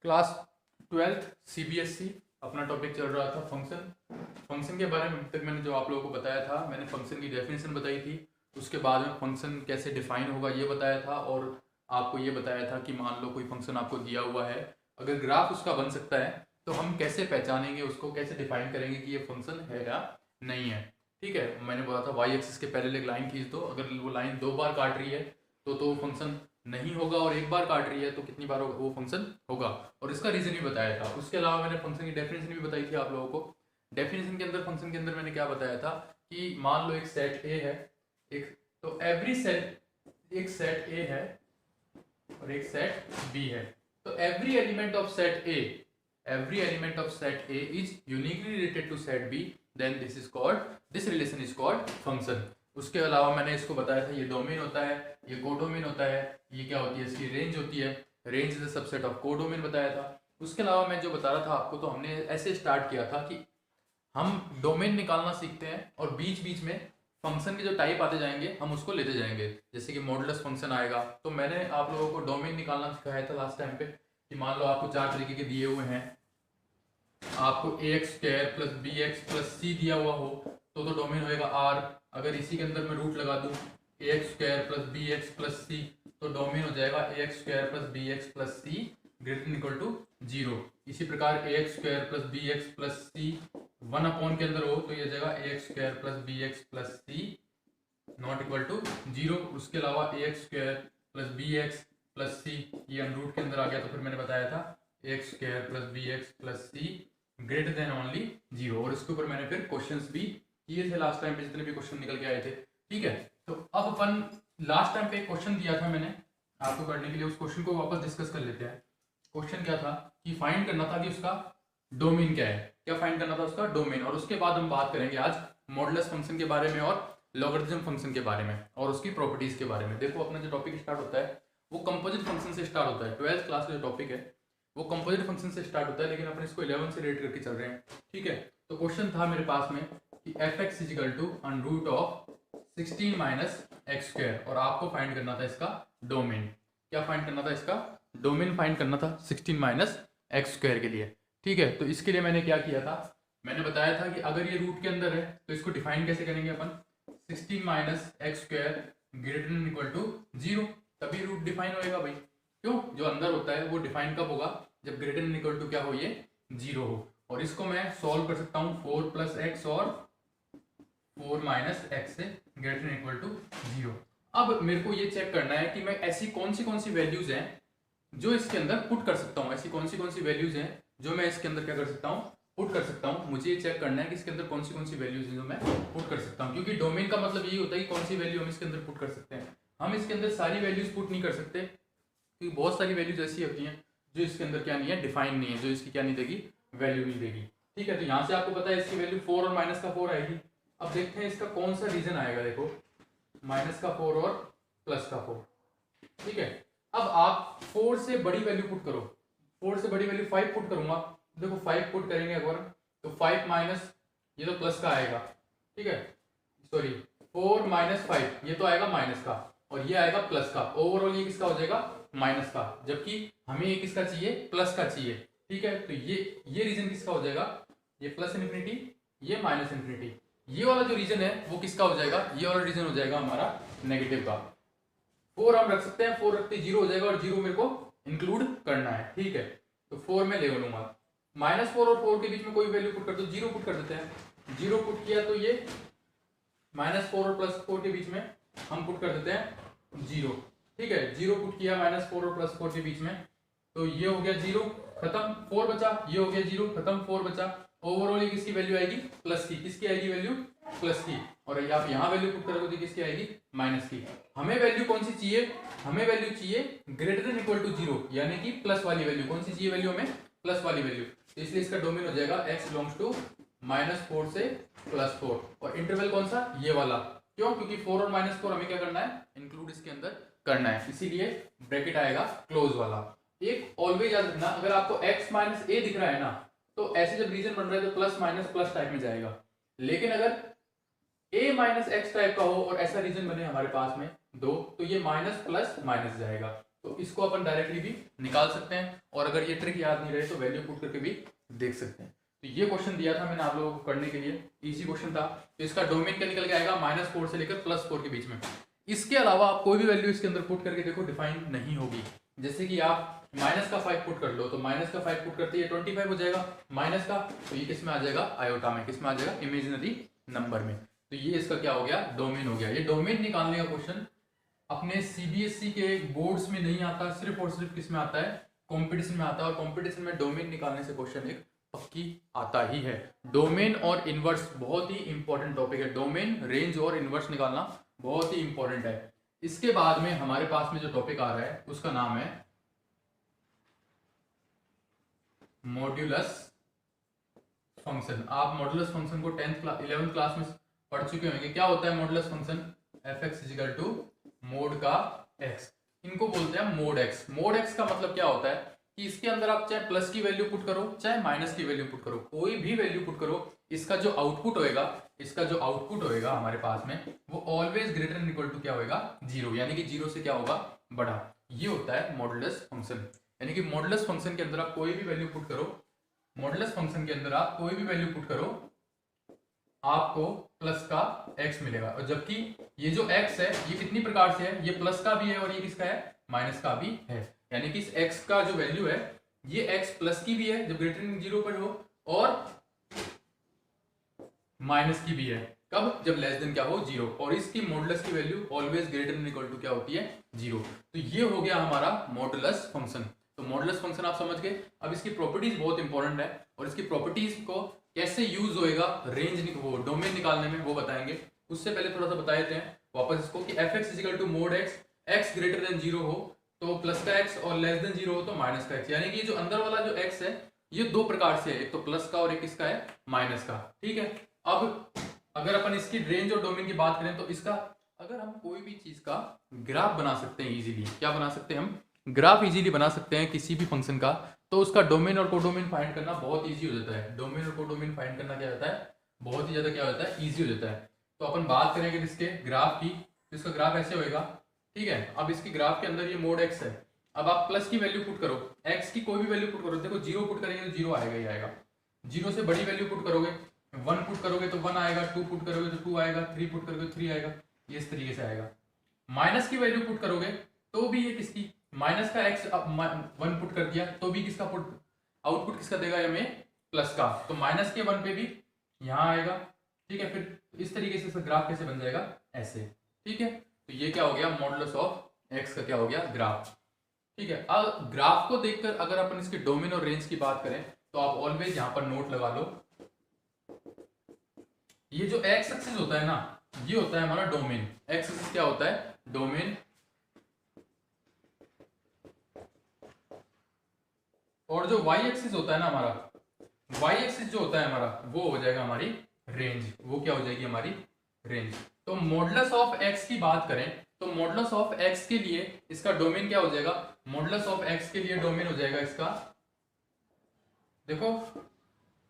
Class 12th CBSE अपना topic चल रहा था फंक्शन के बारे में। अभी तक मैंने जो आप लोगों को बताया था, मैंने फंक्शन की डेफिनेशन बताई थी। उसके बाद में फंक्शन कैसे डिफाइन होगा ये बताया था, और आपको ये बताया था कि मान लो कोई फंक्शन आपको दिया हुआ है, अगर ग्राफ उसका बन सकता है तो हम कैसे पहचानेंगे, उसको कैसे डिफाइन करेंगे कि ये फंक्शन है या नहीं है। ठीक है, मैंने बोला था वाई एक्सिस के पैरेलल एक लाइन खींच दो, अगर वो लाइन 2 बार काट रही है तो फंक्शन नहीं होगा, और 1 बार काट रही है तो कितनी बार होगा वो फंक्शन होगा। और इसका रीजन भी बताया था। उसके अलावा मैंने फंक्शन की डेफिनेशन भी बताई थी आप लोगों को। डेफिनेशन के अंदर, फंक्शन के अंदर मैंने क्या बताया था कि मान लो एक सेट ए है, एक तो एवरी सेट, एक सेट ए है और एक सेट बी है। तो every element of set A, every element of set A is uniquely related to set B, then this relation is called function। उसके अलावा मैंने इसको बताया था, ये डोमेन होता है, ये कोडोमेन होता है, ये क्या होती है, इसकी रेंज होती है, range is a subset of codomain बताया था। उसके अलावा मैं जो बता रहा था आपको, तो हमने ऐसे स्टार्ट किया था कि हम डोमेन निकालना सीखते हैं और बीच बीच में फंक्शन के जो टाइप आते जाएंगे हम उसको लेते जाएंगे। जैसे कि मॉडुलस फंक्शन आएगा, तो मैंने आप लोगों को डोमेन निकालना सिखाया था लास्ट टाइम पे कि मान लो आपको 4 तरीके के दिए हुए हैं, आपको ax² प्लस bx+c दिया हुआ हो तो डोमेन होएगा R। अगर इसी के अंदर मैं रूट लगा दूं ax² प्लस bx+c तो डोमेन हो जाएगा ax² plus bx+c greater equal to 0। इसी प्रकार ax² प्लस bx+c 1 के अंदर हो तो ये हो जाएगा ax² plus bx+c not equal to 0। उसके अलावा ax² प्लस bx+c ये अनरूट के अंदर आ गया, तो फिर मैंने बताया था ax² plus bx+c greater than only 0। और इसके ऊपर मैंने फिर क्वेश्चंस भी किए थे लास्ट टाइम पे, जितने भी क्वेश्चन निकल के आए थे। ठीक है, तो अब अपन लास्ट टाइम पे एक क्वेश्चन दिया था मैंने आपको करने के लिए, उस क्वेश्चन को वापस डिस्कस कर लेते हैं। क्वेश्चन क्या था कि फाइंड करना था कि उसका डोमेन क्या है, क्या फाइंड करना था उसका डोमेन। और उसके बाद हम बात करेंगे आज मॉडुलस फंक्शन के बारे में और लॉगरिथम फंक्शन के बारे में और उसकी प्रॉपर्टीज के बारे में। देखो, अपना जो टॉपिक स्टार्ट होता है वो कंपोजिट फंक्शन से स्टार्ट होता है। 12th क्लास का जो टॉपिक है वो कंपोजिट फंक्शन से स्टार्ट होता है, लेकिन अपन इसको 11 से रिलेट करके चल रहे हैं। ठीक है, तो क्वेश्चन था मेरे पास में कि f(x) is equal to under root of 16 minus x², और आपको फाइंड करना था इसका डोमेन। क्या फाइंड करना था इसका डोमेन, फाइंड करना था 16 माइनस x² के लिए। ठीक है, तो इसके लिए मैंने क्या किया था, मैंने बताया था कि अगर ये रूट के अंदर है तो इसको डिफाइन कैसे करेंगे अपन, 16 minus x² greater than equal to 0, तभी रूट डिफाइन होएगा भाई। क्यों, जो अंदर होता है वो डिफाइन कब होगा, जब ग्रेटर देन इक्वल टू क्या हो, ये 0 हो। और इसको मैं सॉल्व कर सकता हूँ 4 प्लस एक्स और 4 माइनस एक्स से ग्रेटर देन इक्वल टू 0। अब मेरे को ये चेक करना है कि मैं ऐसी कौन सी वैल्यूज हैं जो इसके अंदर पुट कर सकता हूँ, ऐसी कौन सी वैल्यूज हैं जो मैं इसके अंदर क्या कर सकता हूँ, पुट कर सकता हूँ। मुझे ये चेक करना है कि इसके अंदर कौन सी वैल्यूज हैं जो मैं पुट कर सकता हूँ, क्योंकि डोमेन का मतलब यही होता है कि कौन सी वैल्यू हम इसके अंदर पुट कर सकते हैं। हम इसके अंदर सारी वैल्यूज पुट नहीं कर सकते, क्योंकि बहुत सारी वैल्यूज ऐसी होती हैं जो इसके अंदर क्या नहीं है, डिफाइन नहीं है, जो इसकी क्या नहीं देगी, वैल्यू नहीं देगी। ठीक है, तो यहाँ से आपको पता है इसकी वैल्यू 4 और माइनस का 4 आएगी। अब देखते हैं इसका कौन सा रीजन आएगा। देखो, माइनस का 4 और प्लस का 4। ठीक है, अब आप 4 से बड़ी वैल्यू पुट करो, 4 से बड़ी वैल्यू 5 पुट करूंगा। देखो 5 पुट करेंगे अगर, तो 5 माइनस ये तो प्लस का आएगा, ठीक है, सॉरी 4 माइनस 5 ये तो आएगा माइनस का, और ये आएगा प्लस का। ओवरऑल ये किसका हो जाएगा, माइनस का, जबकि हमें ये किसका चाहिए, प्लस का चाहिए। ठीक है, तो ये रीजन किसका हो जाएगा, ये प्लस इन्फिनिटी, ये माइनस इन्फिनिटी। ये वाला जो रीजन है वो किसका हो जाएगा, ये वाला रीजन हो जाएगा हमारा नेगेटिव का। 4 हम रख सकते हैं, 4 रखते 0 हो जाएगा, और 0 मेरे को इंक्लूड करना है। ठीक है, तो 4 में ले लूंगा। -4 और 4 के बीच में कोई वैल्यू पुट कर दो, 0 पुट कर देते हैं। 0 पुट किया तो ये -4 और +4 के बीच में हम पुट कर देते हैं 0। ठीक है, 0 पुट किया -4 और +4 के बीच में, तो ये हो गया 0 खत्म, 4 बचा, ये हो गया 0 खत्म, 4 बचा। ओवरऑल ये किसकी वैल्यू आएगी, प्लस की। किसकी आएगी वैल्यू, प्लस की। और आप यहाँ वैल्यू पुट करोगे तो किसकी आएगी, माइनस की। हमें वैल्यू कौन सी चाहिए, हमें वैल्यू चाहिए ग्रेटर देन इक्वल टू 0, यानी कि प्लस वाली वैल्यू। कौन सी चाहिए वैल्यू हमें, प्लस वाली वैल्यू। तो इसलिए इसका डोमेन हो जाएगा x बिलोंग्स टू -4 से +4, और इंटरवल कौन सा, ये वाला। क्यों, क्योंकि 4 और -4 हमें क्या करना है, इंक्लूड इसके अंदर करना है, इसीलिए ब्रैकेट आएगा क्लोज वाला। एक ऑलवेज याद रखना, अगर आपको x माइनस a दिख रहा है ना, तो ऐसे जब रीजन बन रहा है तो प्लस माइनस प्लस टाइप में जाएगा। लेकिन अगर a माइनस एक्स टाइप का हो और ऐसा रीजन बने हमारे पास में 2, तो ये माइनस प्लस माइनस जाएगा। तो तो इसको अपन डायरेक्टली भी निकाल सकते हैं, और अगर ये ट्रिक याद नहीं रहे तो वैल्यू पुट करके भी देख सकते हैं। तो ये क्वेश्चन दिया था मैंने आप लोगों को करने के लिए, इजी क्वेश्चन था। तो इसका डोमेन क्या निकल के आएगा, -4 से लेकर +4 के बीच में। इसके अलावा आप कोई भी वैल्यू इसके अंदर पुट करके देखो डिफाइन नहीं होगी। जैसे कि आप -5 पुट कर लो, तो -5 पुट करते ही 25 हो जाएगा, माइनस का, तो ये किस में आ जाएगा, आयोटा में, किस में आ जाएगा, इमेजिनरी नंबर में। तो ये इसका क्या हो गया, डोमेन हो गया। ये डोमेन निकालने का क्वेश्चन अपने सीबीएसई के बोर्ड्स में नहीं आता, सिर्फ और सिर्फ किस में आता है, कंपटीशन में आता है। और कंपटीशन में डोमेन निकालने से क्वेश्चन एक पक्की आता ही है। डोमेन और इनवर्स बहुत ही इंपॉर्टेंट टॉपिक है। डोमेन, रेंज और इनवर्स निकालना बहुत ही इंपॉर्टेंट है। इसके बाद में हमारे पास में जो टॉपिक आ रहा है उसका नाम है मॉड्यूलस फंक्शन। आप मॉड्यूलस फंक्शन को 11th क्लास में पढ़ चुके होंगे। क्या होता है modulus function, fx equal to mod का x, इनको बोलते हैं मोड x। मोड x का मतलब क्या होता है कि इसके अंदर आप चाहे प्लस की वैल्यू पुट करो चाहे माइनस की वैल्यू पुट करो, कोई भी वैल्यू पुट करो, इसका जो आउटपुट होएगा हमारे पास में वो always greater than equal to क्या होएगा, 0, यानी कि 0 से क्या होगा, बड़ा। ये होता है मॉड्यूलस फंक्शन। यानी कि मॉड्यूलस फंक्शन के अंदर आप कोई भी वैल्यू पुट करो, मॉड्यूलस फंक्शन के अंदर आप कोई भी वैल्यू पुट करो, आपको प्लस का x मिलेगा। और जबकि ये जो x है ये कितनी प्रकार से है, ये प्लस का भी है और ये किसका है, माइनस का भी है। यानी कि इस x का जो वैल्यू है ये x प्लस की भी है जब ग्रेटर देन 0 पर हो, और माइनस की भी है कब, जब लेस देन क्या हो, 0। और इसकी मॉडुलस की value always greater than equal to क्या होती है, 0। तो ये हो गया हमारा मॉडुलस फंक्शन। तो मॉडुलस फंक्शन आप समझ गए। अब इसकी प्रॉपर्टीज बहुत इंपॉर्टेंट है, और इसकी प्रॉपर्टीज को कैसे यूज होएगा रेंज वो डोमेन निकालने में वो बताएंगे। उससे पहले थोड़ा सा बता देते हैं वापस इसको कि fx equal to mod x greater than 0 हो तो प्लस का x, और लेस देन 0 हो तो माइनस का x। यानी कि जो अंदर वाला जो x है ये दो प्रकार से है, एक तो प्लस का और एक इसका है माइनस का। ठीक है। अब अगर अपन इसकी रेंज और डोमेन की बात करें तो इसका अगर हम कोई भी चीज का ग्राफ बना सकते हैं इजीली, क्या बना सकते हैं हम, ग्राफ इजीली बना सकते हैं किसी भी फंक्शन का, तो उसका डोमेन और कोडोमेन फाइंड करना बहुत इजी हो जाता है। डोमेन और कोडोमेन फाइंड करना क्या होता है, बहुत ही ज्यादा क्या होता है, इजी हो जाता है। तो अपन बात करेंगे इसके ग्राफ की, तो इसका ग्राफ ऐसे होएगा। ठीक है। अब इसकी ग्राफ के अंदर ये मोड x है। अब आप प्लस की वैल्यू पुट करो, x की कोई भी वैल्यू पुट करो, देखो 0 पुट करेंगे तो 0 आएगा ही आएगा। 0 से बड़ी वैल्यू पुट करोगे, 1 पुट करोगे तो 1 आएगा, 2 पुट करोगे तो 2 आएगा, 3 पुट करोगे तो 3 आएगा, ये इस तरीके से आएगा। माइनस की वैल्यू पुट करोगे तो भी ये किसकी, माइनस का x 1 पुट कर दिया तो भी किसका पुट, आउटपुट किसका देगा हमें, प्लस का, तो माइनस के 1 पे भी यहाँ आएगा। ठीक है। फिर इस तरीके से इसका ग्राफ कैसे बन जाएगा, ऐसे। ठीक है। तो ये क्या हो गया, मॉडुलस ऑफ x का क्या हो गया, ग्राफ। ठीक है। अब ग्राफ को देखकर अगर अपन इसके डोमेन और रेंज की बात करें तो आप ऑलवेज यहाँ पर नोट लगा लो, ये जो x एक्सिस होता है ना ये होता है हमारा डोमेन। x एक्सिस क्या होता है, डोमेन, और जो y एक्सिस होता है ना हमारा, y एक्सिस जो होता है हमारा वो हो जाएगा हमारी रेंज। वो क्या हो जाएगी हमारी रेंज। तो मॉडुलस ऑफ x की बात करें तो मॉडुलस ऑफ x के लिए इसका डोमेन क्या हो जाएगा, मॉडुलस ऑफ x के लिए डोमेन हो जाएगा इसका, देखो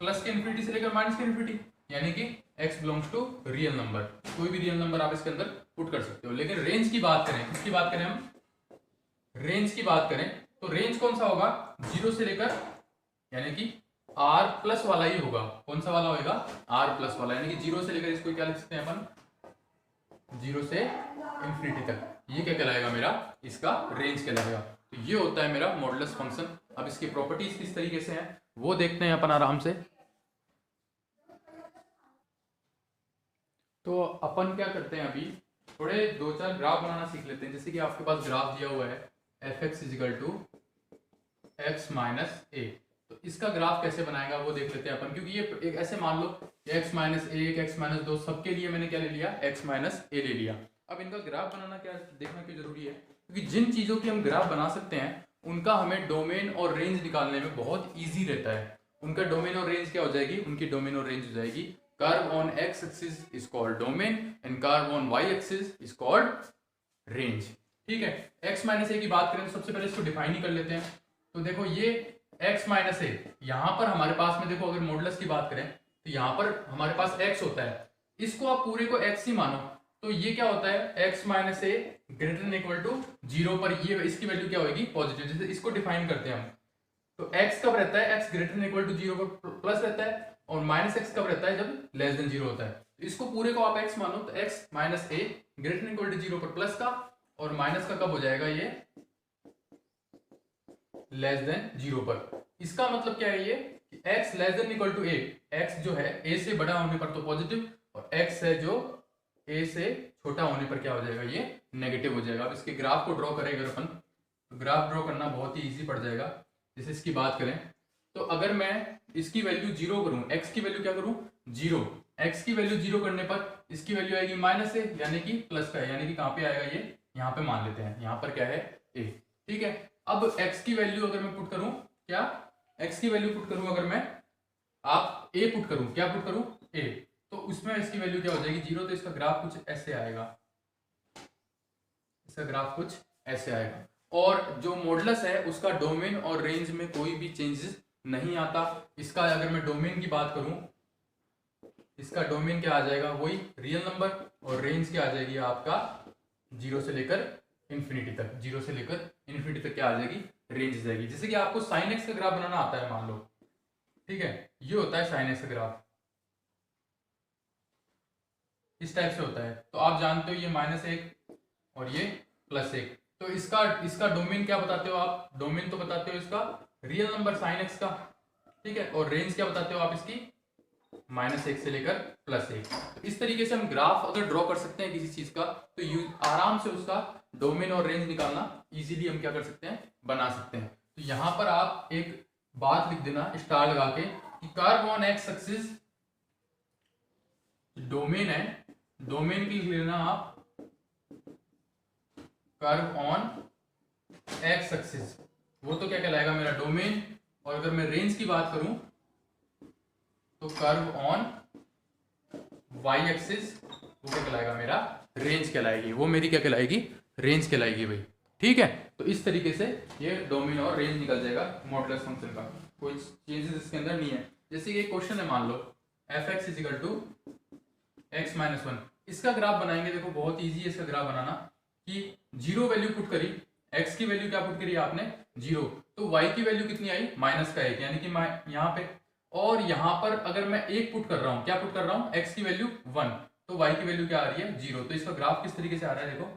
प्लस के इन्फिनिटी से लेकर माइनस के इन्फिनिटी, यानी कि x belongs to real number. कोई भी रियल नंबर आप इसके अंदर पुट कर सकते हो। लेकिन रेंज की बात करें, किसकी बात करें हम, रेंज की बात करें तो रेंज कौन सा होगा, 0 से लेकर, यानी कि r प्लस वाला ही होगा। कौन सा वाला होगा, r प्लस वाला, यानी कि 0 से लेकर इसको क्या लिख सकते हैं अपन, 0 से इंफिनिटी तक। ये क्या कहलाएगा मेरा, इसका रेंज कहलाएगा। तो ये होता है मेरा मॉडुलस फंक्शन। अब इसकी प्रॉपर्टीज किस तरीके से हैं वो देखते हैं अपन आराम से। तो अपन क्या करते हैं, अभी थोड़े 2-4 ग्राफ बनाना सीख लेते हैं। जैसे कि आपके पास ग्राफ दिया हुआ है fx equal to x minus a, तो इसका ग्राफ कैसे बनाएगा वो देख लेते हैं अपन। क्योंकि ये एक ऐसे मान लो x माइनस 1, x माइनस 2 सबके लिए मैंने क्या ले लिया, x माइनस ए ले लिया। अब इनका ग्राफ बनाना क्या देखना क्यों जरूरी है, क्योंकि जिन चीज़ों की हम ग्राफ बना सकते हैं उनका हमें डोमेन और रेंज निकालने में बहुत ईजी रहता है। उनका डोमेन और रेंज क्या हो जाएगी, उनकी डोमेन और रेंज हो जाएगी curve on x axis is called domain and curve on y axis is called range. ठीक है। x माइनस ए की बात करें तो सबसे पहले इसको डिफाइन ही कर लेते हैं। तो देखो ये x माइनस ए, यहाँ पर हमारे पास में देखो अगर मॉडुलस की बात करें तो यहाँ पर हमारे पास x होता है, इसको आप पूरे को x ही मानो। तो ये क्या होता है, x minus a greater than equal to 0 पर ये इसकी वैल्यू क्या होगी, पॉजिटिव। जैसे इसको डिफाइन करते हैं हम, तो x कब रहता है, x greater than equal to 0 पर प्लस रहता है, और माइनस x कब रहता है, जब लेस देन 0 होता है। तो इसको पूरे को आप x मानो, तो x minus a greater than equal to 0 पर प्लस का, और माइनस का कब हो जाएगा, ये लेस देन 0 पर। इसका मतलब क्या है, ये x less than equal to a, x जो है a से बड़ा होने पर तो पॉजिटिव, और x है जो a से छोटा होने पर क्या हो जाएगा, ये नेगेटिव हो जाएगा। अब इसके ग्राफ को ड्रॉ करें अगर अपन, तो ग्राफ ड्रॉ करना बहुत ही इजी पड़ जाएगा। जैसे इसकी बात करें, तो अगर मैं इसकी वैल्यू 0 करूं, x की वैल्यू क्या करूं, 0, x की वैल्यू 0 करने पर इसकी वैल्यू आएगी माइनस ए, यानी कि प्लस का है, यानी कि कहां पे आएगा, ये यहाँ पे मान लेते हैं, यहाँ पर क्या है, a, ठीक है। अब x की वैल्यू अगर मैं पुट करूं, क्या x की वैल्यू पुट करूं, अगर मैं आप a पुट करूं, क्या पुट करूं, a, तो उसमें इसकी वैल्यू क्या हो जाएगी, 0। तो इसका ग्राफ कुछ ऐसे आएगा, इसका ग्राफ कुछ ऐसे आएगा। और जो मॉडुलस है उसका डोमेन और रेंज में कोई भी चेंजेस नहीं आता। इसका अगर मैं डोमेन की बात करूं, इसका डोमेन क्या आ जाएगा, वही रियल नंबर, और रेंज क्या आ जाएगी आपका 0 से लेकर इंफिनिटी तक, 0 से लेकर इंफिनिटी तक क्या आ जाएगी, रेंज जाएगी। जैसे कि आपको साइन एक्स का ग्राफ बनाना आता है, मान लो, ठीक है, ये होता है साइन एक्स का ग्राफ, इस टाइप से होता है। तो आप जानते हो ये -1 और ये +1, तो इसका डोमेन क्या बताते हो आप, डोमेन तो बताते हो इसका रियल नंबर साइन एक्स का, ठीक है, और रेंज क्या बताते हो आप इसकी, -1 से लेकर +1। तो इस तरीके से हम ग्राफ अगर ड्रॉ कर सकते हैं किसी चीज का, तो आराम से उसका डोमेन और रेंज निकालना इजीली हम क्या कर सकते हैं, बना सकते हैं। तो यहां पर आप एक बात लिख देना स्टार लगा के, कि curve on x axis, domain है, डोमेन की लिख लेना आप कर्व ऑन एक्स एक्सिस, वो तो क्या कहलाएगा, मेरा डोमेन। और अगर मैं रेंज की बात करूं, तो कर्व ऑन वाई एक्सिस, वो क्या कहलाएगा, मेरा रेंज कहलाएगी, वो मेरी क्या कहलाएगी, रेंज कहलाएगी भाई, ठीक है। तो इस तरीके से ये डोमेन और रेंज निकल जाएगा मॉडुलस फंक्शन का, कोई चेंजेस इसके अंदर नहीं है। जैसे ये क्वेश्चन है, मान लो f x is equal to x minus 1, इसका ग्राफ बनाएंगे। देखो बहुत ईजी है इसका ग्राफ बनाना, कि 0 वैल्यू पुट करी, x की वैल्यू क्या पुट करी आपने, 0, तो y की वैल्यू कितनी आई, -1, यानी कि यहाँ पे, और यहाँ पर अगर मैं 1 पुट कर रहा हूँ, क्या पुट कर रहा हूँ, x की वैल्यू 1, तो y की वैल्यू क्या आ रही है, 0। तो इसका ग्राफ किस तरीके से आ रहा है, देखो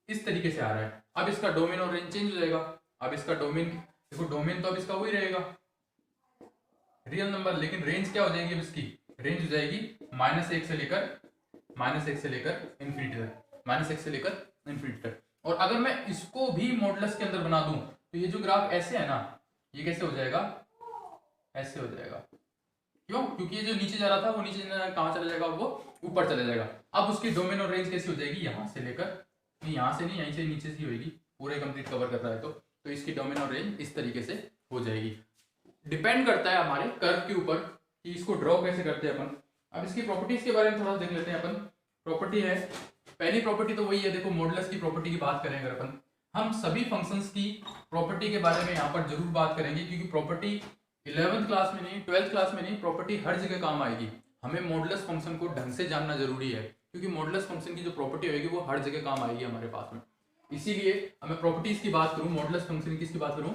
इस तरीके से आ रहा है। अब इसका डोमेन और रेंज चेंज हो जाएगा। अब इसका डोमेन देखो, डोमेन तो अब इसका वही रहेगा रियल नंबर, लेकिन रेंज क्या हो जाएगी, अब इसकी रेंज हो जाएगी -1 से लेकर इंफिनिटी तक, -1 से लेकर इंफिनिटी तक। और अगर मैं इसको भी मॉडुलस के अंदर बना दूं, तो ये जो ग्राफ ऐसे है ना, ये कैसे हो जाएगा, ऐसे हो जाएगा। क्यों, क्योंकि ये जो नीचे जा रहा था वो नीचे कहां चला जाएगा, वो ऊपर चला जाएगा। अब उसकी डोमेन और रेंज कैसी हो जाएगी, यहां से लेकर, नहीं यहां से नहीं, यहीं से नीचे से होगी, पूरे कंप्लीट कवर कर रहा है तो इसकी डोमेन और रेंज इस तरीके से हो जाएगी। डिपेंड करता है हमारे कर्व के ऊपर कि इसको ड्रॉ कैसे करते हैं अपन। अब इसकी प्रॉपर्टीज के बारे में थोड़ा देख लेते हैं अपन। प्रॉपर्टी है, पहली प्रॉपर्टी तो वही है, देखो मॉडुलस की प्रॉपर्टी की बात करें अगर अपन, हम सभी फंक्शंस की प्रॉपर्टी के बारे में यहाँ पर जरूर बात करेंगे, क्योंकि प्रॉपर्टी 11th क्लास में नहीं, 12th क्लास में नहीं, प्रॉपर्टी हर जगह काम आएगी। हमें मॉडुलस फंक्शन को ढंग से जानना जरूरी है, क्योंकि मॉडुलस फंक्शन की जो प्रॉपर्टी होगी वो हर जगह काम आएगी हमारे पास में। इसीलिए हमें प्रॉपर्टीज की बात करूं, मॉडुलस फंक्शन की बात करूं,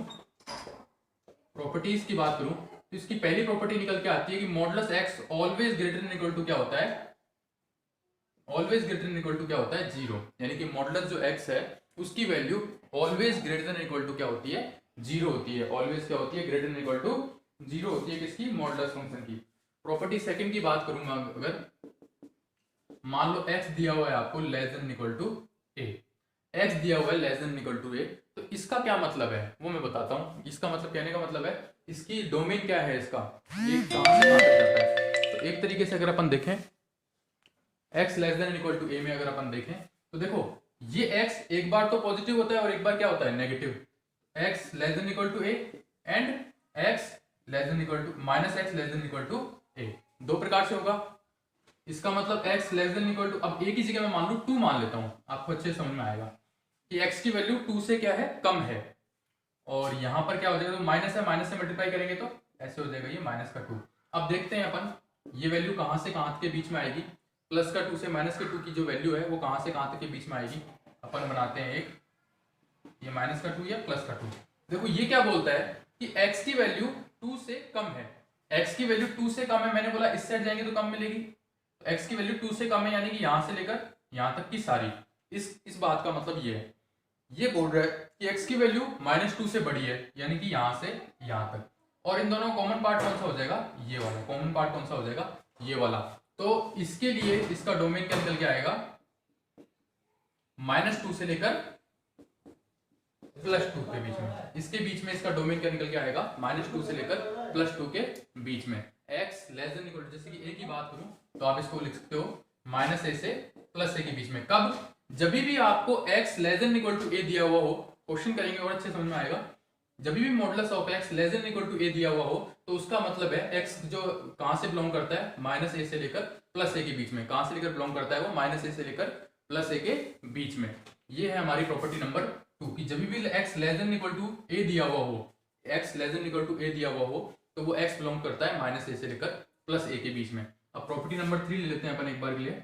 प्रॉपर्टीज की बात करूं, तो इसकी पहली प्रॉपर्टी निकल के आती है कि modulus x always greater than equal to क्या होता है, always greater than equal to क्या होता है, 0। यानी कि मॉडुलस जो x है उसकी value always greater than equal to क्या होती है, 0 होती है। ऑलवेज क्या होती है, ग्रेटर देन इक्वल टू 0 होती है किसकी, मॉडुलस फंक्शन की। प्रॉपर्टी सेकंड की बात करूंगा, अगर मान लो x दिया हुआ है आपको less than equal to a, x दिया हुआ है less than equal to a, तो इसका क्या मतलब है वो मैं बताता हूं। इसका मतलब, कहने का मतलब है इसकी डोमेन क्या है, इसका ये कहां से कहां तक जाता है। तो एक तरीके से अगर अपन देखें, x less than equal to a में अगर अपन देखें, तो देखो ये x एक बार तो पॉजिटिव होता है और एक बार क्या होता है, negative. x less than equal to a and x less than equal to -x less than equal to a, दो प्रकार से होगा। इसका मतलब x less than equal to, अब a की जगह मैं मान लू 2 मान लेता हूं, आपको अच्छे समझ में आएगा कि x की वैल्यू 2 से क्या है, कम है। और यहां पर क्या हो जाएगा, तो माइनस है, माइनस से मल्टीप्लाई करेंगे तो ऐसे हो जाएगा ये -2। अब देखते हैं अपन ये वैल्यू कहां से कहां के बीच में आएगी। प्लस का 2 से माइनस के 2 की जो वैल्यू है वो कहाँ से कहाँ तक के बीच में आएगी। अपन बनाते हैं एक, ये माइनस का 2 या प्लस का 2। देखो ये क्या बोलता है कि x की वैल्यू 2 से कम है, x की वैल्यू 2 से कम है, मैंने बोला इस साइड जाएंगे तो कम मिलेगी, तो x की वैल्यू 2 से कम है यानी कि यहां से लेकर यहां तक की सारी, इस बात का मतलब ये है, ये बोल रहा है कि x की वैल्यू -2 से बड़ी है यानी कि यहां से यहां तक, और इन दोनों कॉमन पार्ट कौन सा हो जाएगा, ये वाला कॉमन पार्ट कौन सा हो जाएगा, ये वाला। तो इसके लिए इसका डोमेन क्या निकल के आएगा, -2 से लेकर +2 के बीच में, इसके बीच में इसका डोमेन क्या निकल के आएगा, -2 से लेकर +2 के बीच में। x लेस देन इक्वल, जैसे कि a की बात करूं तो आप इसको लिख सकते हो -a से +a के बीच में। कब, जब भी आपको x less than equal to a दिया हुआ हो, क्वेश्चन करेंगे और अच्छे समझ में आएगा, जब भी modulus of x less than equal to a दिया हुआ हो तो उसका मतलब है x जो कहां से बिलोंग करता है, -a से लेकर +a के बीच में, कहां से लेकर बिलोंग करता है वो, -a से लेकर +a के बीच में। ये है हमारी प्रॉपर्टी नंबर 2 की जब भी x less than equal to a दिया हुआ हो, x less than equal to a दिया हुआ हो तो वो x बिलोंग करता है -a से लेकर +a के बीच में। अब प्रॉपर्टी नंबर 3 ले लेते हैं अपन एक बार के लिए,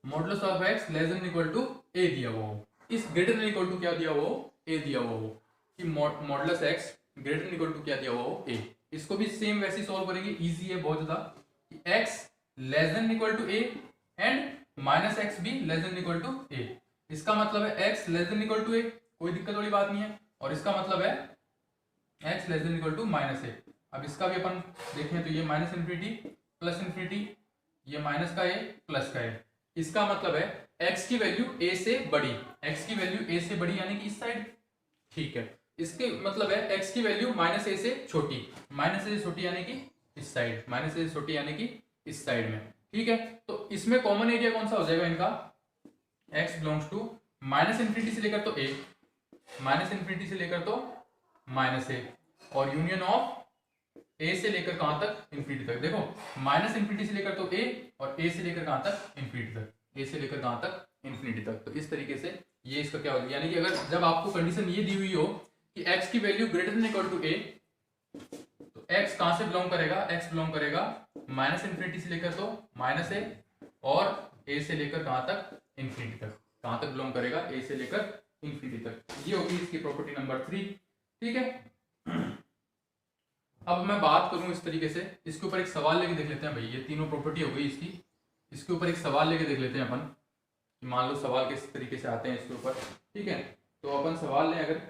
modulus of x less than equal to a दिया हुआ हो, इस ग्रेटर देन इक्वल टू क्या दिया हुआ हो, a दिया हुआ हो, कि modulus x greater than equal to क्या दिया हुआ हो, a। इसको भी सेम वैसे सॉल्व करेंगे, इजी है बहुत ज्यादा, x less than equal to a and -x भी less than equal to a। इसका मतलब है x less than equal to a, कोई दिक्कत वाली बात नहीं है, और इसका मतलब है x less than equal to -a। अब इसका भी अपन देखें तो ये -∞ +∞, ये माइनस का a प्लस का a, इसका मतलब है x की वैल्यू a से बड़ी, x की वैल्यू a से बड़ी यानी कि इस साइड, ठीक है। इसके मतलब है x की वैल्यू -a से छोटी, -a से छोटी यानी कि इस साइड, -a से छोटी यानी कि इस साइड में, ठीक है। तो इसमें कॉमन एरिया कौन सा हो जाएगा इनका, x बिलोंग्स टू -∞ से लेकर तो a, -∞ से लेकर तो -a, और यूनियन ऑफ a से लेकर कहां तक, ∞ तक। देखो -∞ से लेकर तो a और a से लेकर कहां तक, ∞ तक, a से लेकर कहां तक, ∞ तक। तो इस तरीके से ये इसका क्या हो जाएगा, यानी कि अगर जब आपको कंडीशन ये दी हुई हो कि x की value greater than equal to a, तो x कहां से बिलोंग करेगा, x बिलोंग करेगा -∞ से लेकर तो -a, और a से लेकर कहां तक, ∞ तक, कहां तक बिलोंग करेगा, a से लेकर ∞ तक। ये होगी इसकी प्रॉपर्टी नंबर 3, ठीक है। अब मैं बात करूं इस तरीके से, इसके ऊपर एक सवाल लेके देख लेते हैं भाई, ये तीनों प्रॉपर्टी हो गई इसकी, इसके ऊपर एक सवाल लेके देख लेते हैं अपन, कि मान लो सवाल किस तरीके से आते हैं इसके ऊपर, ठीक है। तो अपन सवाल लें, अगर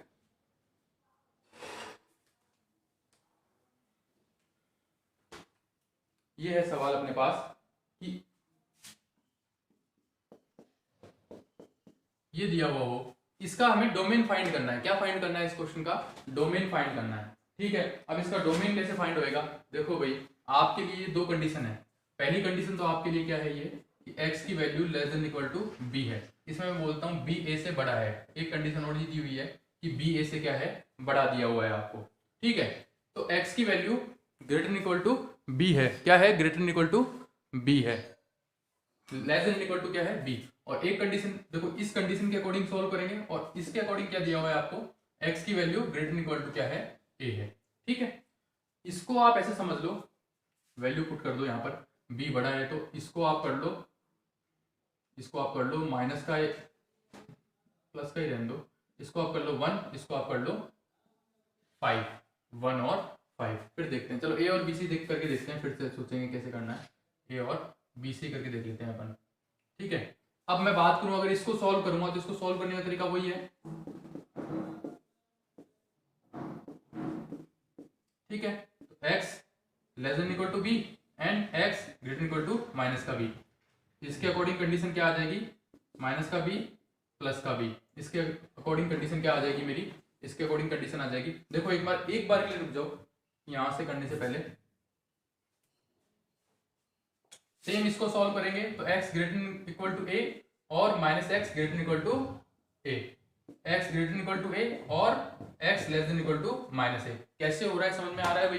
ये है सवाल अपने पास कि ये दिया हुआ हो, इसका हमें डोमेन फाइंड करना है। क्या फाइंड करना है, इस क्वेश्चन का डोमेन फाइंड करना है, ठीक है। अब इसका डोमेन कैसे फाइंड होएगा, देखो भाई आपके लिए दो कंडीशन है। पहली कंडीशन तो आपके लिए क्या है, ये कि x की value less than equal to b है, इसमें मैं बोलता हूँ b a से बड़ा है। एक कंडीशन और दी हुई है कि b a से क्या है, बड़ा दिया हुआ है आपको, ठीक है। तो x की value greater than equal to b है, क्या है, greater than equal to b है, लेस देन इक्वल टू क्या है, b। और एक कंडीशन देखो, इस कंडीशन के अकॉर्डिंग सॉल्व करेंगे, और इसके अकॉर्डिंग क्या दिया हुआ है आपको, x की value greater than equal to क्या है, a है, ठीक है। इसको आप ऐसे समझ लो, वैल्यू पुट कर दो यहाँ पर, b बड़ा है तो इसको आप कर लो, इसको आप कर लो माइनस का, प्लस का ही रहने दो, इसको आप कर लो 1, इसको आप कर लो 5, 1 और 5। फिर देखते हैं, चलो a और b c देख करके देखते हैं, फिर से सोचेंगे कैसे करना है, a और b c करके देख लेते हैं अपन, ठीक है। अब मैं बात करूं, अगर इसको सॉल्व करूंगा तो इसको सॉल्व करने का तरीका वही है, ठीक है। तो x less than equal to b and x greater equal to minus का b, इसके अकॉर्डिंग कंडीशन क्या आ जाएगी, माइनस का b प्लस का b, इसके अकॉर्डिंग कंडीशन क्या आ जाएगी मेरी, इसके अकॉर्डिंग कंडीशन आ जाएगी। देखो एक बार के लिए रुक जाओ, यहां से करने से पहले सेम इसको सॉल्व करेंगे, तो x greater equal to a और -x greater equal to a, x greater equal to a और x less than equal to -a। कैसे हो रहा है, समझ में आ रहा है भाई,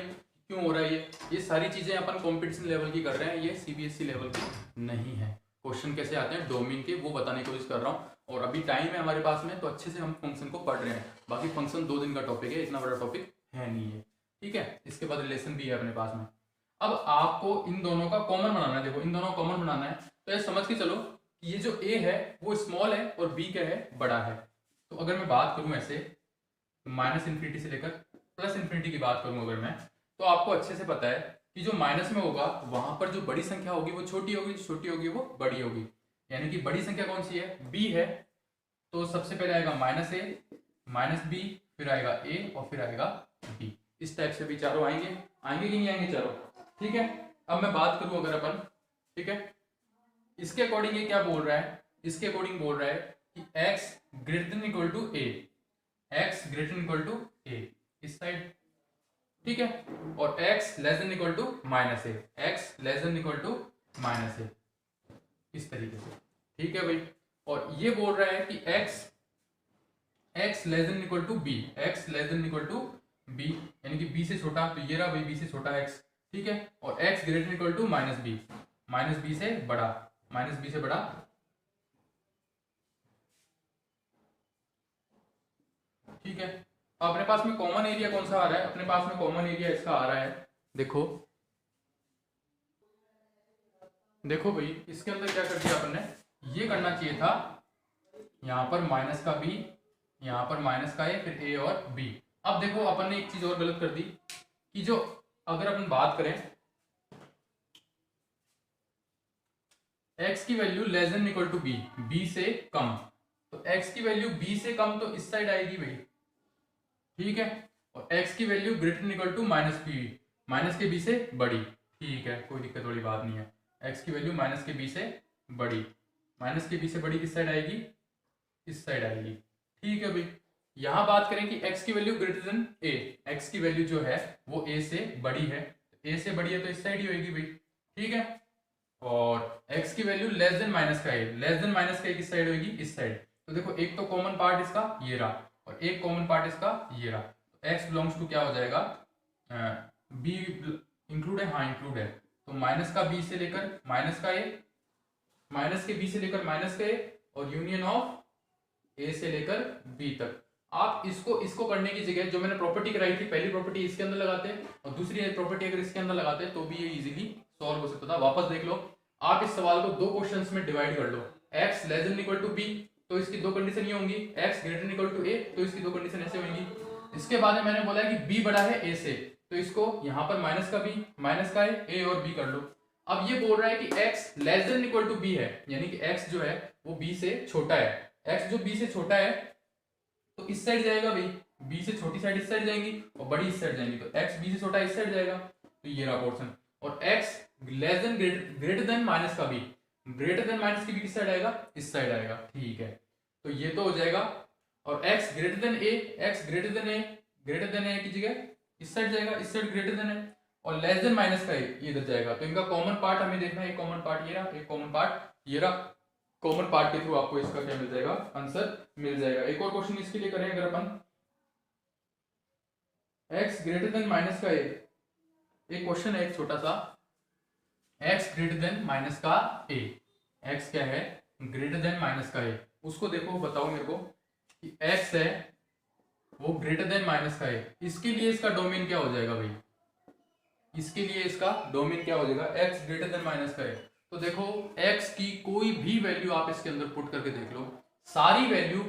क्यों हो रहा है ये सारी चीजें अपन कंपटीशन लेवल की कर रहे हैं, ये सीबीएसई लेवल की नहीं है। क्वेश्चन कैसे आते हैं डोमेन के, वो बताने की कोशिश कर रहा हूँ, और अभी टाइम है हमारे पास में, तो अच्छे से हम फंक्शन को पढ़ रहे हैं। बाकी फंक्शन 2 दिन का टॉपिक है, इतना बड़ा टॉपिक है नहीं है, ठीक है। इसके बाद रिलेशन भी है अपने पास में। अब आपको इन दोनों का कॉमन बनाना है। देखो इन दोनों को कॉमन बनाना है, तो ये समझ के चलो कि ये जो a है वो स्मॉल है और b क्या है, बड़ा है। तो अगर मैं बात करूं ऐसे माइनस इन्फिनिटी से लेकर प्लस इन्फिनिटी की बात करूं अगर मैं, तो आपको अच्छे से पता है कि जो माइनस में होगा वहां पर जो बड़ी संख्या होगी वो छोटी होगी, जो छोटी होगी वो बड़ी होगी। यानी कि बड़ी संख्या कौन सी है, b है। तो सबसे पहले आएगा माइनस ए, माइनस बी, फिर आएगा ए और फिर आएगा बी। इस टाइप से भी चारों आएंगे, आएंगे कि नहीं आएंगे चारों, ठीक है। अब मैं बात करूं अगर अपन, ठीक है, इसके अकॉर्डिंग ये क्या बोल रहा है, इसके अकॉर्डिंग बोल रहा है कि x greater than equal to a, x greater than equal to a इस साइड, ठीक है, और x less than equal to minus a, x less than equal to minus a इस तरीके से, ठीक है भाई। और ये बोल रहा है कि x less than equal to b, x less than equal to b, यानी कि b से छोटा, तो ये रहा भाई b से छोटा x, ठीक है, और x greater than equal to minus b से बड़ा, माइनस बी से बड़ा, ठीक है। अपने पास में कॉमन एरिया कौन सा आ रहा है, अपने पास में कॉमन एरिया इसका आ रहा है, देखो देखो भाई इसके अंदर क्या कर दिया अपन ने, ये करना चाहिए था यहाँ पर माइनस का b, यहाँ पर माइनस का a, फिर a और b। अब देखो अपन ने एक चीज और गलत कर दी कि जो अगर अपन बात करें x की value less than equal to b, b से कम, तो x की वैल्यू b से कम तो इस साइड आएगी भाई, ठीक है, और x की value greater than equal to minus b, minus के b से बड़ी, ठीक है, कोई दिक्कत वाली बात नहीं है। x की वैल्यू माइनस के b से बड़ी, माइनस के b से बड़ी किस साइड आएगी, इस साइड आएगी, ठीक है भाई। यहां बात करें कि x की value greater then a, x की वैल्यू जो है वो a से बड़ी है, a से बड़ी है तो इस साइड ही होगी भाई, ठीक है, और x की वैल्यू लेस देन माइनस का a, लेस देन माइनस का a किस साइड होगी, इस साइड। तो देखो एक तो कॉमन पार्ट इसका ये रहा और एक कॉमन पार्ट इसका ये रहा, तो x बिलोंग्स टू क्या हो जाएगा, b इंक्लूड है, हाँ इंक्लूड है, तो माइनस का b से लेकर माइनस का a, माइनस के b से लेकर माइनस का a, और यूनियन ऑफ a से लेकर b तक। आप इसको करने की जगह जो मैंने प्रॉपर्टी कराई थी, पहली प्रॉपर्टी इसके अंदर लगाते हैं और दूसरी प्रॉपर्टी अगर इसके अंदर लगाते हैं तो भी ये इजीली सॉल्व हो सकता था। वापस देख लो, आप इस सवाल को दो क्वेश्चंस में डिवाइड कर लो, x less than equal to b तो इसकी दो कंडीशन ये होंगी, x greater than equal to a तो इसकी दो कंडीशन ऐसे होंगी। इसके बाद में मैंने बोला है कि b बड़ा है a से, तो इसको यहाँ पर माइनस का b, माइनस का a और b कर लो। अब ये बोल रहा है कि x less than equal to b है, यानी कि x जो है वो b से छोटा है, x जो b से छोटा है तो इस साइड जाएगा भाई, b से छोटी साइड इस साइड जाएंगी और बड़ी इस साइड जाएंगी, तो x b से छोटा इस साइड जाएगा, तो ये रहा पोर्शन। और x less then greater than minus का b, ग्रेटर देन माइनस की b किस साइड आएगा, इस साइड आएगा, ठीक है, तो ये तो हो जाएगा। और x greater then a, x greater then a की जगह इस साइड जाएगा, इस साइड ग्रेटर देन है, और लेस देन माइनस का a ये इधर जाएगा। तो इनका कॉमन पार्ट हमें देखना है, एक कॉमन पार्ट ये रहा, एक कॉमन पार्ट ये रहा, कॉमन पार्ट के थ्रू आपको इसका क्या मिल जाएगा, आंसर मिल जाएगा। एक और क्वेश्चन इसके लिए करें अगर अपन, x ग्रेटर देन माइनस का a, एक क्वेश्चन है एक छोटा सा, x ग्रेटर देन माइनस का a, x क्या है ग्रेटर देन माइनस का a, उसको देखो बताओ मेरे को कि x है वो ग्रेटर देन माइनस का a, इसके लिए इसका डोमेन क्या हो जाएगा भाई, इसके लिए इसका डोमेन क्या हो जाएगा, x ग्रेटर देन माइनस का a। तो देखो x की कोई भी वैल्यू आप इसके अंदर पुट करके देख लो, सारी वैल्यू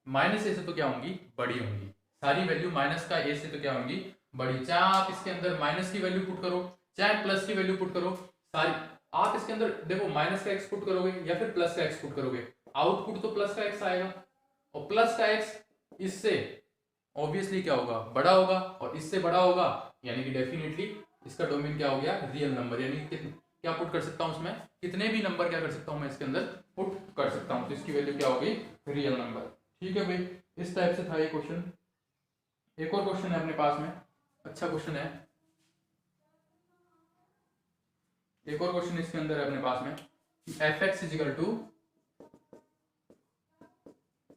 माइनस ए से तो क्या होंगी, बड़ी होंगी, सारी वैल्यू माइनस का ए से तो क्या होंगी, बड़ी। चाहे आप इसके अंदर माइनस की वैल्यू पुट करो, चाहे प्लस की वैल्यू पुट करो, सारी आप इसके अंदर देखो माइनस का x पुट करोगे या फिर प्लस का x पुट करोगे, आउटपुट तो प्लस का x आएगा, और प्लस का x इससे ऑब्वियसली क्या होगा, बड़ा होगा, और इससे बड़ा होगा, यानी कि डेफिनेटली इसका डोमेन क्या हो गया, रियल नंबर, यानी क्या पुट कर सकता हूं उसमें, कितने भी नंबर क्या कर सकता हूं मैं इसके अंदर पुट कर सकता हूं, तो इसकी वैल्यू क्या होगी, रियल नंबर, ठीक है भाई। इस टाइप से था ये क्वेश्चन। एक और क्वेश्चन है अपने पास में, अच्छा क्वेश्चन है, एक और क्वेश्चन इसके अंदर है अपने पास में, fx is equal to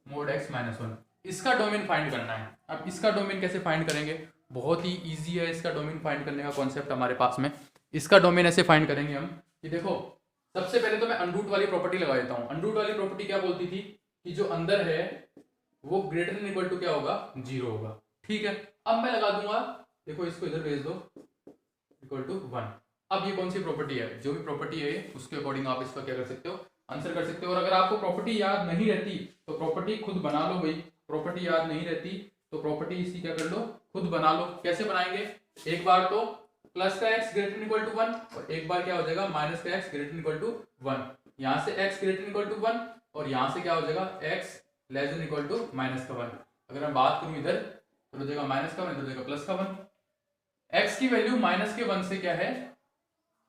mod x minus 1, इसका डोमेन फाइंड करना है। अब इसका डोमेन कैसे फाइंड करेंगे, बहुत ही इजी है इसका डोमेन फाइंड करने का कॉन्सेप्ट हमारे पास में। इसका डोमेन ऐसे फाइंड करेंगे हम कि देखो सबसे पहले तो मैं अनरूट वाली प्रॉपर्टी लगा देता हूं। अनरूट वाली प्रॉपर्टी क्या बोलती थी कि जो अंदर है वो ग्रेटर देन इक्वल टू क्या होगा, 0 होगा, ठीक है। अब मैं लगा दूंगा, देखो इसको इधर भेज दो, इक्वल टू 1। अब ये कौन सी प्रॉपर्टी है, जो भी प्रॉपर्टी है उसके अकॉर्डिंग आप इसका क्या कर सकते हो, आंसर कर सकते हो। और अगर आपको प्रॉपर्टी याद नहीं रहती तो प्रॉपर्टी खुद बना लो भाई, प्रॉपर्टी याद नहीं रहती तो प्रॉपर्टी इसकी क्या कर लो, खुद बना लो। कैसे बनाएंगे, एक बार तो प्लस का x ग्रेटर इक्वल टू 1 और एक बार क्या हो जाएगा माइनस का x ग्रेटर इक्वल टू 1। यहाँ से x ग्रेटर इक्वल टू 1 और यहाँ से क्या हो जाएगा x less than equal to minus का 1। अगर मैं बात करूं इधर तो हो जाएगा माइनस का 1, इधर हो जाएगा प्लस का 1। x की वैल्यू माइनस के 1 से क्या है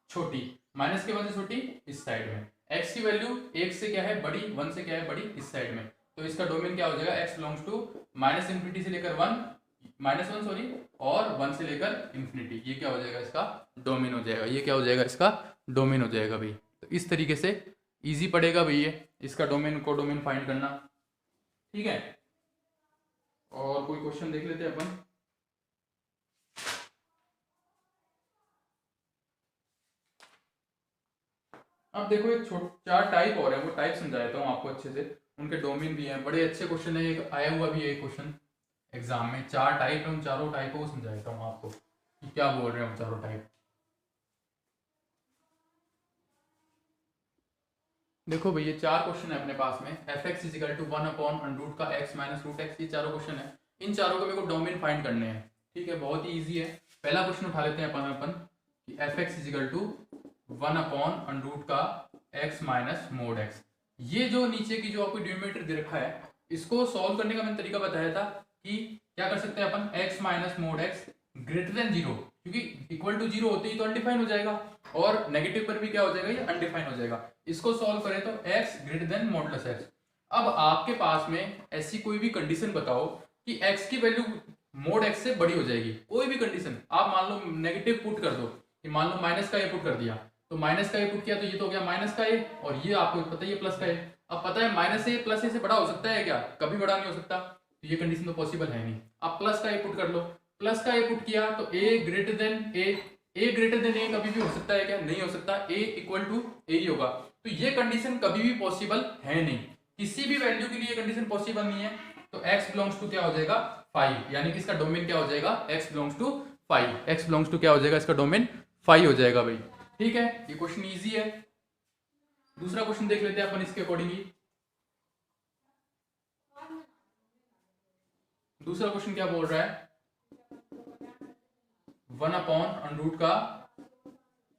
छोटी, माइनस के 1 से छोटी इस साइड में, x की वैल्यू 1 से क्या है बड़ी, 1 से क्या है बड़ी इस साइड में। तो इसका डोमेन क्या हो जाएगा, x belongs to minus infinity से लेकर 1 माइनस 1 सॉरी और 1 से लेकर इंफिनिटी। ये क्या हो जाएगा इसका डोमेन हो जाएगा, ये क्या हो जाएगा इसका डोमेन हो जाएगा भाई। तो इस तरीके से इजी पड़ेगा भाई ये इसका डोमेन को डोमेन फाइंड करना, ठीक है। और कोई क्वेश्चन देख लेते हैं अपन। अब देखो एक 4 टाइप और है, वो टाइप समझाता हूँ आपको अच्छे से, उनके डोमेन भी हैं, बड़े अच्छे क्वेश्चन है, एक आया हुआ भी है क्वेश्चन एग्जाम में। 4 टाइप है, उन चारों टाइप को समझाता हूँ आपको कि क्या बोल रहे हैं वो चारों टाइप। देखो भाई ये 4 क्वेश्चन है अपने पास में, f x is equal to 1 upon under root का x माइनस रूट एक्स, ये चारों क्वेश्चन है। इन चारों को मेरे को डोमेन फाइंड करने हैं, ठीक है, बहुत ही ईजी है। पहला क्वेश्चन उठा लेते हैं अपन कि f x is equal to 1 upon under root का x माइनस मोड x। ये जो नीचे की जो आपको डिनोमिनेटर दे रखा है इसको सॉल्व करने का मैंने तरीका बताया था कि क्या कर सकते हैं अपन, x minus mod x greater than 0, क्योंकि इक्वल टू 0 होते ही तो अनडिफाइन हो जाएगा और नेगेटिव पर भी क्या हो जाएगा ये अनडिफाइन हो जाएगा। इसको सॉल्व करें तो x greater then modulus x। अब आपके पास में ऐसी कोई भी कंडीशन बताओ कि x की वैल्यू मोड x से बड़ी हो जाएगी, कोई भी कंडीशन आप मान लो नेगेटिव पुट कर दो कि मान लो माइनस का ए पुट कर दिया, तो माइनस का ए पुट किया तो ये तो हो गया माइनस का ए और ये आपको पता है प्लस का ए। अब पता है माइनस ए प्लस ए से बड़ा हो सकता है क्या, कभी बड़ा नहीं हो सकता, तो ये कंडीशन तो पॉसिबल है नहीं। आप प्लस का ए पुट कर लो, प्लस का ए पुट किया तो ए ग्रेटर देन ए ग्रेटर देन ए कभी भी हो सकता है क्या, नहीं हो सकता, ए इक्वल टू ए ही होगा। तो ये कंडीशन कभी भी पॉसिबल है नहीं, किसी भी वैल्यू के लिए कंडीशन पॉसिबल नहीं है। तो x बिलोंग्स टू क्या हो जाएगा 5, यानी कि इसका डोमेन क्या हो जाएगा x belongs to 5, x belongs to क्या हो जाएगा इसका डोमेन 5 हो जाएगा भाई, ठीक है। ये क्वेश्चन इजी है। दूसरा क्वेश्चन देख लेते हैं अपन इसके अकॉर्डिंगली। दूसरा क्वेश्चन क्या बोल रहा है, 1 अपॉन अंडर रूट का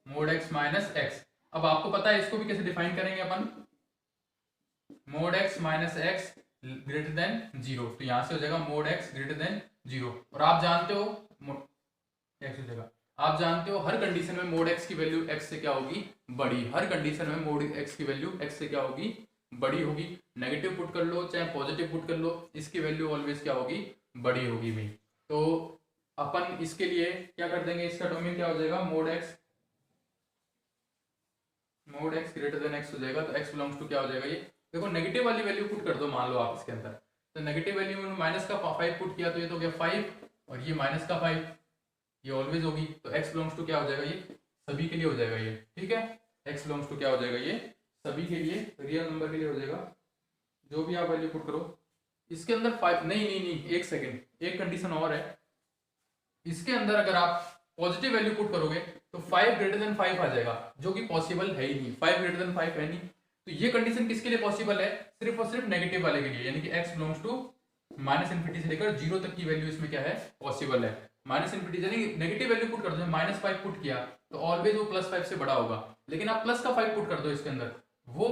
मोड x माइनस x। अब आपको पता है इसको भी कैसे डिफाइन करेंगे अपन, mod x minus x greater than 0, तो यहां से हो जाएगा मोड x ग्रेटर देन 0। और आप जानते हो x हो जाएगा, आप जानते हो हर कंडीशन में मोड x की वैल्यू x से क्या होगी बड़ी, हर कंडीशन में मोड x की वैल्यू x से क्या होगी बड़ी होगी। नेगेटिव पुट कर लो चाहे पॉजिटिव पुट कर लो, इसकी वैल्यू ऑलवेज क्या होगी बड़ी होगी भाई। तो अपन इसके लिए क्या कर देंगे, इसका डोमेन क्या हो जाएगा mode x greater then x हो जाएगा। तो x बिलोंग्स टू क्या हो जाएगा, ये देखो नेगेटिव वाली वैल्यू पुट कर दो मान लो आप इसके अंदर, तो नेगेटिव वैल्यू में माइनस का 5 पुट किया तो ये तो गया 5 और ये माइनस का 5, ये ऑलवेज होगी। तो x बिलोंग्स टू क्या हो जाएगा, ये सभी के लिए हो जाएगा ये, ठीक है। x बिलोंग्स टू क्या हो जाएगा, ये सभी के लिए रियल नंबर के लिए हो जाएगा, जो भी आप वैल्यू पुट करो। इसके अंदर 5 नहीं, एक सेकेंड, एक कंडीशन और है। इसके अंदर अगर आप पॉजिटिव वैल्यू पुट करोगे तो 5 ग्रेटर देन 5 आ जाएगा, जो कि पॉसिबल है ही नहीं, 5 ग्रेटर देन 5 है नहीं। तो ये कंडीशन किसके लिए पॉसिबल है, सिर्फ और सिर्फ नेगेटिव वाले के लिए, यानी कि x belongs to minus infinity से लेकर 0 तक की वैल्यू इसमें क्या है पॉसिबल है। माइनस इन्फिनिटी यानी नेगेटिव वैल्यू पुट कर दो, माइनस 5 पुट किया तो ऑलवेज वो प्लस 5 से बड़ा होगा, लेकिन आप प्लस का 5 पुट कर दो इसके अंदर, वो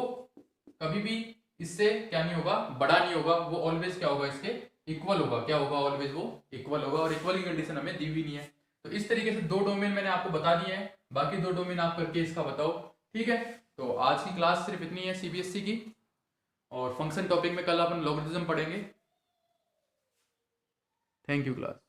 कभी भी इससे क्या नहीं होगा बड़ा नहीं होगा, वो ऑलवेज क्या होगा इसके इक्वल होगा, क्या होगा ऑलवेज वो इक्वल होगा, और इक्वल की कंडीशन हमें दी हुई नहीं है। तो इस तरीके से 2 डोमेन मैंने आपको बता दिए हैं, बाकी 2 डोमेन आप करके इसका बताओ, ठीक है। तो आज की क्लास सिर्फ इतनी है सीबीएसई की, और फंक्शन टॉपिक में कल अपन लॉगरिथम पढ़ेंगे। Thank you class.